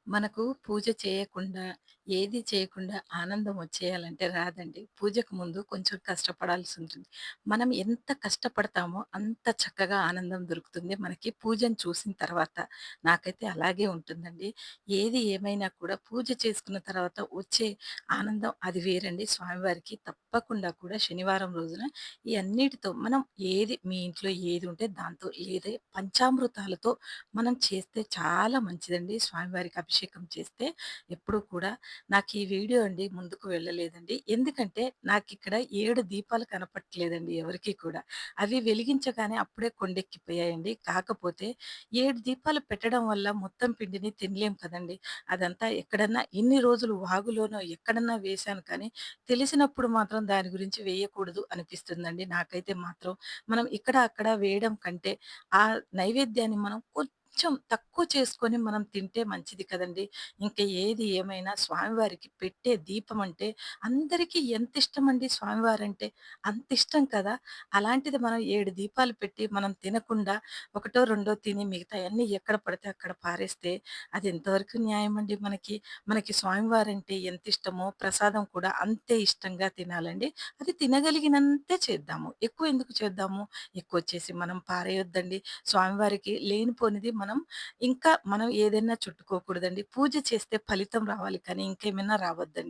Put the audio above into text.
మనకు పూజ చేయకుండా, ఏది చేయకుండా ఆనందం వచ్చేయాలంటే రాదండి. పూజకు ముందు కొంచెం కష్టపడాల్సుంటుంది. మనం ఎంత కష్టపడతామో అంత చక్కగా ఆనందం దొరుకుతుంది మనకి పూజను చూసిన తర్వాత. నాకైతే అలాగే ఉంటుందండి. ఏది ఏమైనా కూడా పూజ చేసుకున్న తర్వాత వచ్చే ఆనందం అది వేరండి. స్వామివారికి తప్పకుండా కూడా శనివారం రోజున ఈ అన్నిటితో మనం ఏది మీ ఇంట్లో ఏది ఉంటే దాంతో ఏదే పంచామృతాలతో మనం చేస్తే చాలా మంచిదండి. స్వామివారికి అభిషేకం చేస్తే ఎప్పుడూ కూడా నాకు ఈ వీడియో అండి ముందుకు వెళ్ళలేదండి. ఎందుకంటే నాకిక్కడ 7 దీపాలు కనపట్లేదండి ఎవరికీ కూడా. అవి వెలిగించగానే అప్పుడే కొండెక్కిపోయాయండి. కాకపోతే 7 దీపాలు పెట్టడం వల్ల మొత్తం పిండిని తినలేం కదండీ! అదంతా ఎక్కడన్నా ఇన్ని రోజులు వాగులోనో ఎక్కడన్నా వేశాను కానీ తెలిసినప్పుడు మాత్రం దాని గురించి వేయకూడదు అనిపిస్తుందండి నాకైతే మాత్రం. మనం ఇక్కడ అక్కడ వేయడం కంటే ఆ నైవేద్యాన్ని మనం కొంచెం తక్కువ చేసుకొని మనం తింటే మంచిది కదండీ! ఇంక ఏది ఏమైనా స్వామివారికి పెట్టే దీపం అంటే అందరికీ ఎంతిష్టమండి స్వామివారంటే. అంతిష్టం కదా! అలాంటిది మనం 7 దీపాలు పెట్టి మనం తినకుండా ఒకటో, రెండో తిని మిగతాయన్నీ ఎక్కడ పడితే అక్కడ పారేస్తే అది ఎంతవరకు న్యాయమండి మనకి. మనకి స్వామివారంటే ఎంతిష్టమో ప్రసాదం కూడా అంతే ఇష్టంగా తినాలండి. అది తినగలిగినంతే చేద్దాము. ఎక్కువ ఎందుకు చేద్దాము? ఎక్కువొచ్చేసి మనం పారేయొద్దండి. స్వామివారికి లేనిపోనిది మనం ఏదైనా చుట్టుకోకూడదండి. పూజ చేస్తే ఫలితం రావాలి కానీ ఇంకేమైనా రావద్దండి.